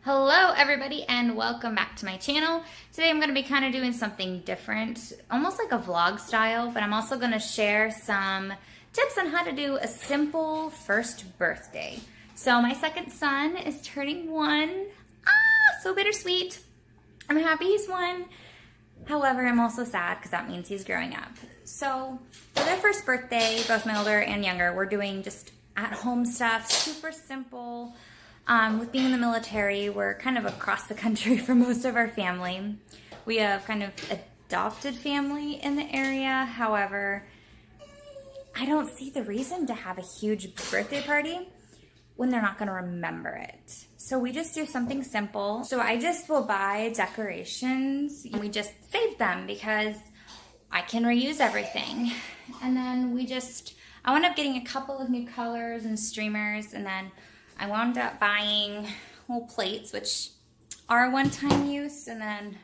Hello everybody and welcome back to my channel. Today I'm going to be kind of doing something different, almost like a vlog style, but I'm also going to share some tips on how to do a simple first birthday. So my second son is turning 1. So bittersweet. I'm happy he's 1. However, I'm also sad because that means he's growing up. So for their first birthday, both my older and younger, we're doing just at-home stuff, super simple. With being in the military, we're kind of across the country for most of our family. We have kind of adopted family in the area. However, I don't see the reason to have a huge birthday party when they're not going to remember it. So we just do something simple. So I just will buy decorations and we just save them because I can reuse everything. And then I wound up getting a couple of new colors and streamers, and then I wound up buying little plates, which are one-time use, and then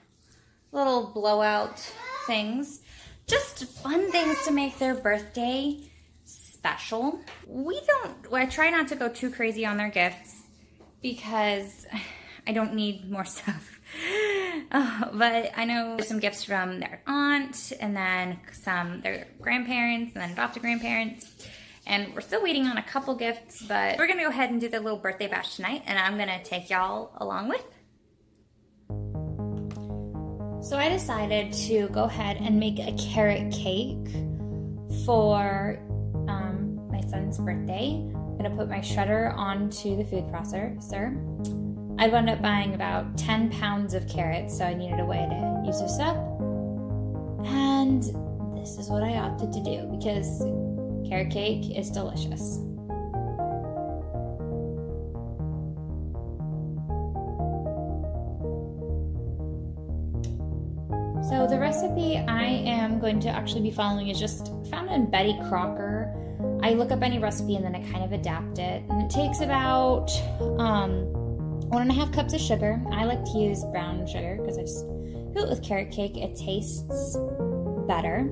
little blowout things. Just fun things to make their birthday special. I try not to go too crazy on their gifts because I don't need more stuff. But I know there's some gifts from their aunt, and then their grandparents, and then adopted grandparents. And we're still waiting on a couple gifts, but we're gonna go ahead and do the little birthday bash tonight, and I'm gonna take y'all along with. So I decided to go ahead and make a carrot cake for my son's birthday. I'm gonna put my shredder onto the food processor. I wound up buying about 10 pounds of carrots, so I needed a way to use this up. And this is what I opted to do because carrot cake is delicious. So the recipe I am going to actually be following is just found in Betty Crocker. I look up any recipe and then I kind of adapt it. And it takes about 1.5 cups of sugar. I like to use brown sugar because I just feel it with carrot cake, it tastes better.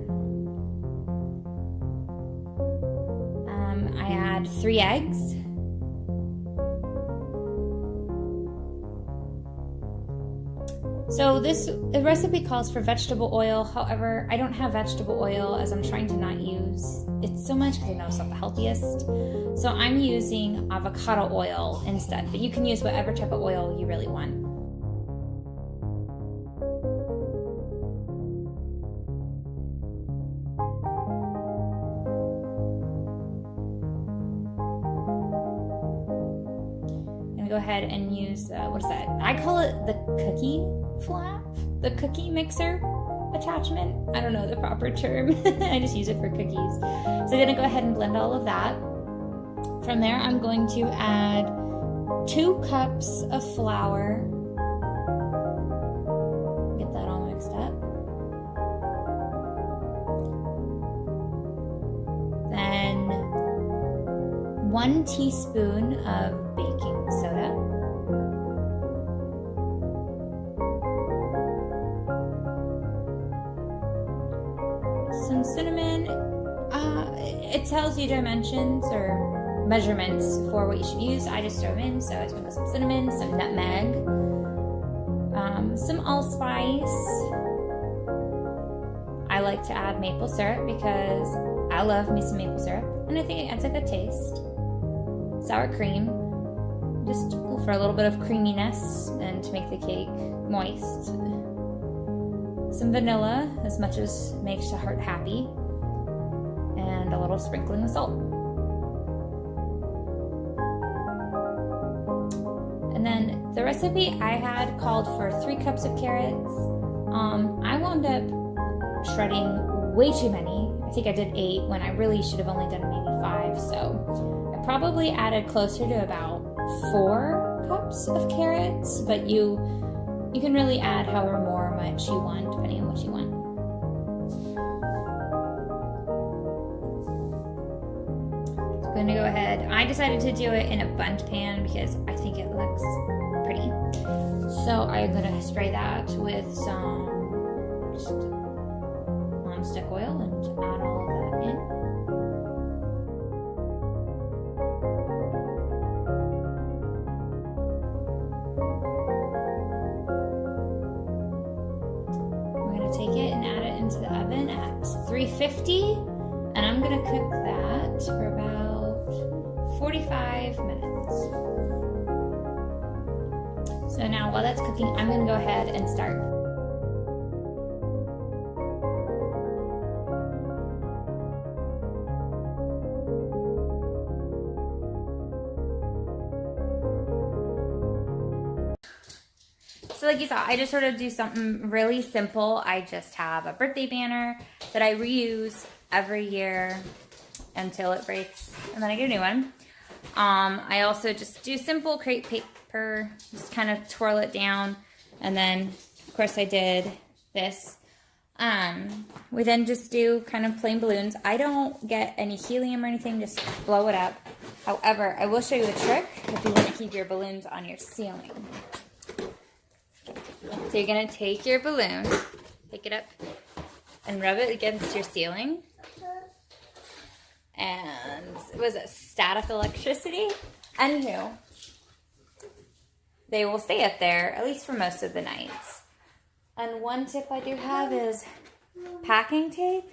I add 3 eggs. So the recipe calls for vegetable oil. However, I don't have vegetable oil as I'm trying to not use it so much because I know it's not the healthiest. So I'm using avocado oil instead, but you can use whatever type of oil you really want. Go ahead and use, what is that? I call it the cookie flap, the cookie mixer attachment. I don't know the proper term. I just use it for cookies. So I'm gonna go ahead and blend all of that. From there, I'm going to add 2 cups of flour. Get that all mixed up. Then 1 teaspoon of baking soda. Some cinnamon. It tells you dimensions or measurements for what you should use. I just throw them in, so I sprinkle some cinnamon, some nutmeg, some allspice. I like to add maple syrup because I love me some maple syrup, and I think it adds a good taste. Sour cream, just for a little bit of creaminess and to make the cake moist. Some vanilla, as much as makes the heart happy, and a little sprinkling of salt. And then the recipe I had called for 3 cups of carrots. I wound up shredding way too many. I think I did 8 when I really should have only done maybe 5, so I probably added closer to about 4 cups of carrots, but you can really add however much you want, depending on what you want. So I'm going to go ahead. I decided to do it in a bundt pan because I think it looks pretty. So I'm going to spray that with some just nonstick oil and add all of that in. 350, and I'm gonna cook that for about 45 minutes. So now while that's cooking, I'm gonna go ahead and start. So like you saw, I just sort of do something really simple. I just have a birthday banner that I reuse every year until it breaks, and then I get a new one. I also just do simple crepe paper, just kind of twirl it down, and then of course I did this. We then just do kind of plain balloons. I don't get any helium or anything, just blow it up. However, I will show you a trick if you want to keep your balloons on your ceiling. So you're going to take your balloon, pick it up, and rub it against your ceiling. And was it static electricity? Anywho, they will stay up there, at least for most of the nights. And one tip I do have is packing tape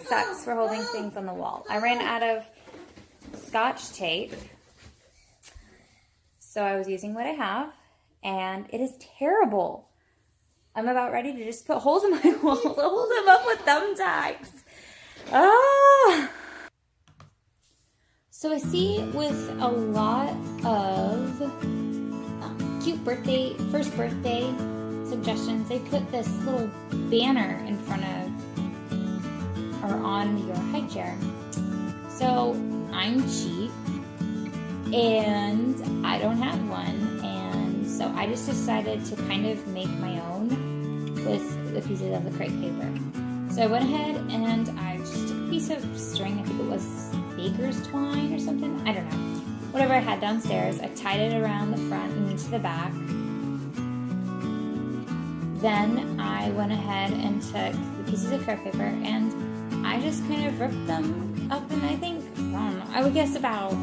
sucks for holding things on the wall. I ran out of Scotch tape, so I was using what I have, and it is terrible. I'm about ready to just put holes in my wall to hold them up with thumbtacks. Ah! So I see with a lot of cute first birthday suggestions, they put this little banner in front of or on your high chair. So I'm cheap and I don't have one, and so I just decided to kind of make my own with the pieces of the crepe paper. So I went ahead and I just took a piece of string, I think it was baker's twine or something, I don't know. Whatever I had downstairs, I tied it around the front and into the back. Then I went ahead and took the pieces of crepe paper and I just kind of ripped them up, and I think, I don't know, I would guess about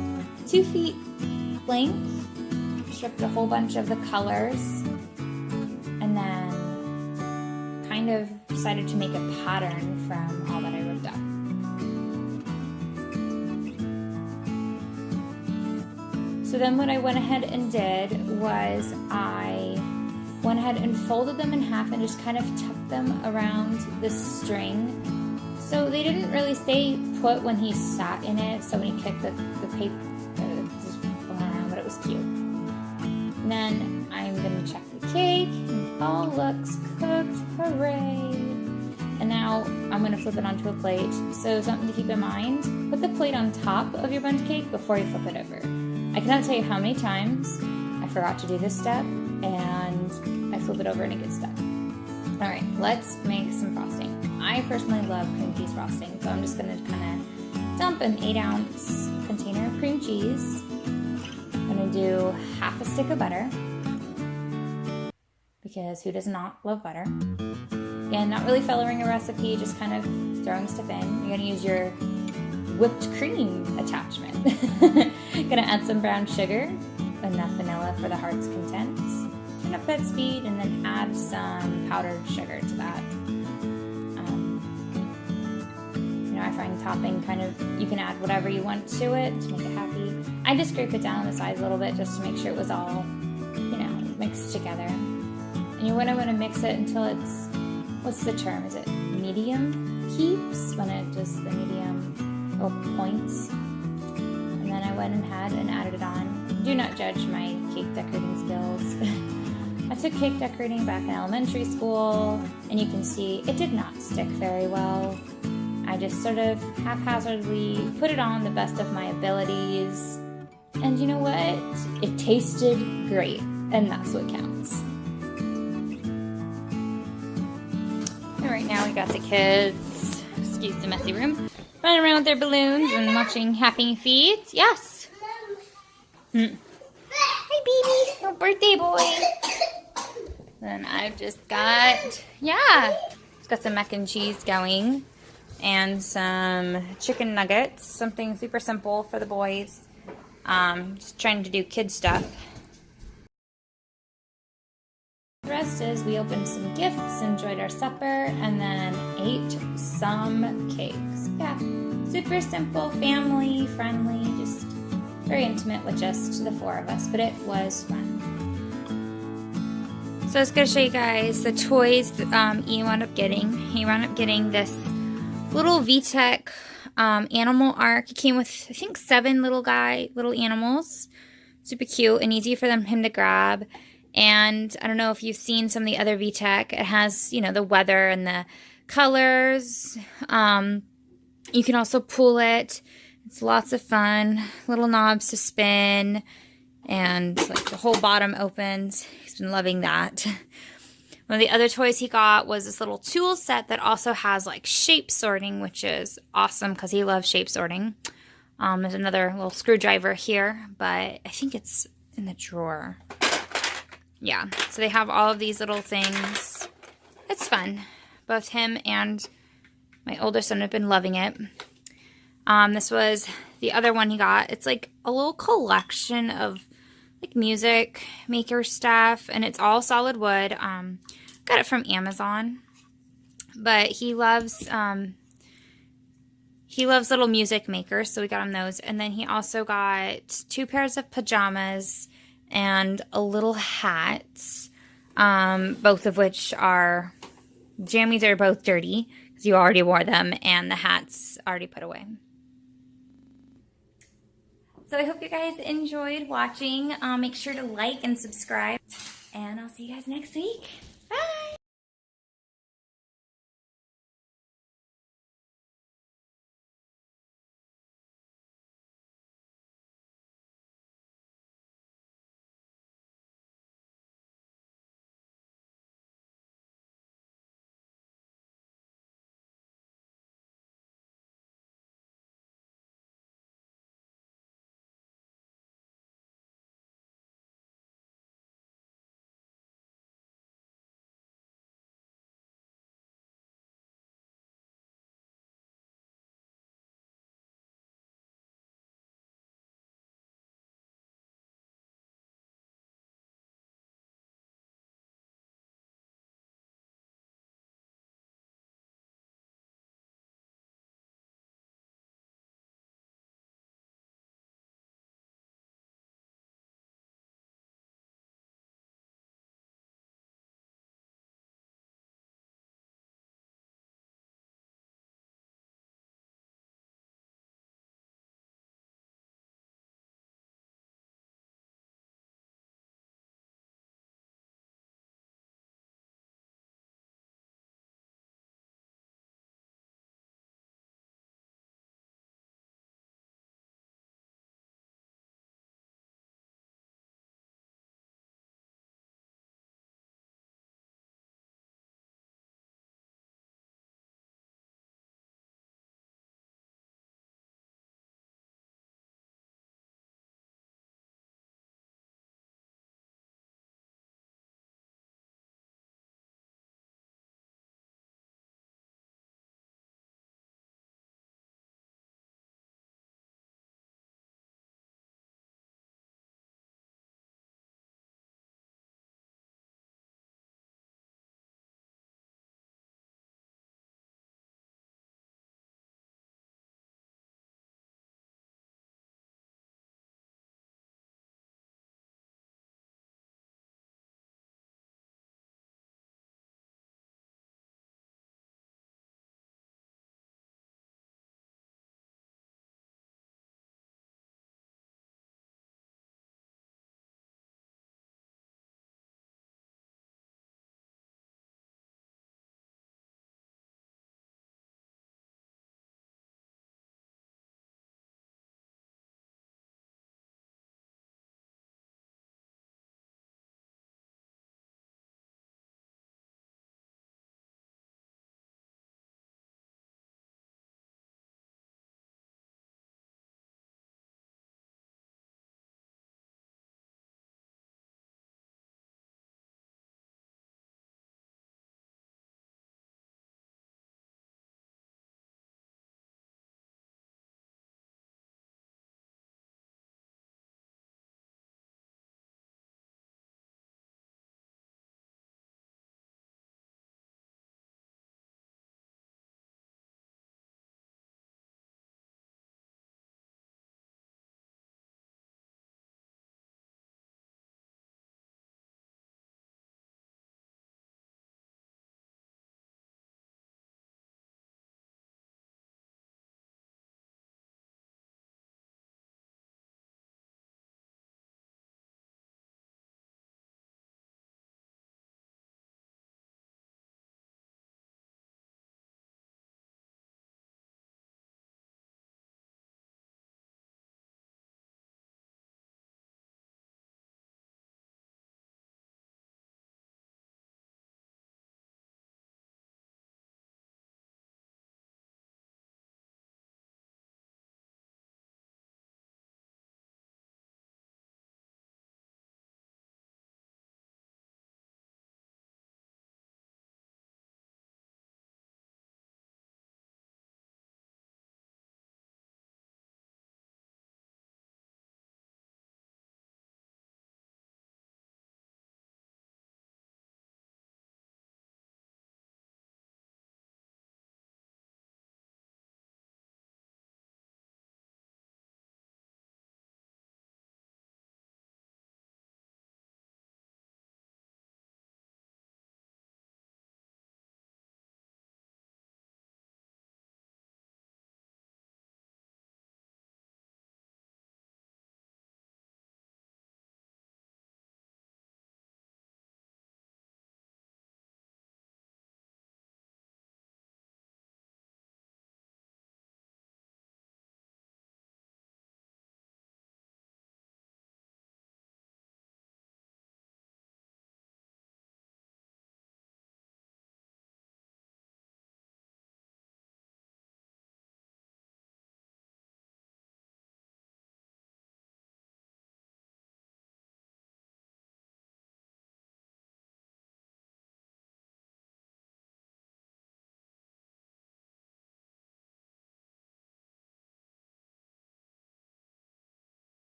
2 feet length. Stripped a whole bunch of the colors and then kind of decided to make a pattern from all that I ripped up. So then what I went ahead and did was I went ahead and folded them in half and just kind of tucked them around the string. So they didn't really stay put when he sat in it, so when he kicked the paper, just going around, but it was cute. And then I'm going to check the cake, and all looks cooked, hooray! And now I'm going to flip it onto a plate. So something to keep in mind, put the plate on top of your bundt cake before you flip it over. I cannot tell you how many times I forgot to do this step, and I flip it over and it gets stuck. Alright, let's make some frosting. I personally love cream cheese frosting, so I'm just going to kind of dump an 8-ounce container of cream cheese. I'm going to do half a stick of butter, because who does not love butter? Again, not really following a recipe, just kind of throwing stuff in. You're going to use your whipped cream attachment. Gonna add some brown sugar, enough vanilla for the heart's content. Turn up that speed and then add some powdered sugar to that. I find topping kind of, you can add whatever you want to it to make it happy. I just scrape it down on the sides a little bit just to make sure it was all, mixed together. And you want to mix it until it's, what's the term? Is it medium heaps? When it just, the medium points. And then I went ahead and added it on. Do not judge my cake decorating skills. I took cake decorating back in elementary school, and you can see it did not stick very well. I just sort of haphazardly put it on the best of my abilities. And you know what? It tasted great, and that's what counts. And right now we got the kids, excuse the messy room, running around with their balloons and watching Happy Feet. Yes. Hi, baby. Your birthday boy. Then I've just got, got some mac and cheese going and some chicken nuggets, something super simple for the boys. Just trying to do kid stuff. The rest boxes. We opened some gifts, enjoyed our supper, and then ate some cakes. Yeah, super simple, family friendly, just very intimate with just the 4 of us, but it was fun. So I was going to show you guys the toys that he wound up getting. He wound up getting this little VTech animal ark. It came with, I think, 7 little animals. Super cute and easy for him to grab. And I don't know if you've seen some of the other VTech. It has, you know, the weather and the colors. You can also pull it. It's lots of fun. Little knobs to spin. And like the whole bottom opens. He's been loving that. One of the other toys he got was this little tool set that also has like shape sorting, which is awesome because he loves shape sorting. There's another little screwdriver here, but I think it's in the drawer. Yeah, so they have all of these little things. It's fun. Both him and my older son have been loving it. This was the other one he got. It's like a little collection of like music maker stuff, and it's all solid wood. Got it from Amazon, but he loves little music makers, so we got him those. And then he also got 2 pairs of pajamas and a little hat, both of which are, jammies are both dirty because you already wore them, and the hat's already put away. So I hope you guys enjoyed watching. Make sure to like and subscribe, and I'll see you guys next week.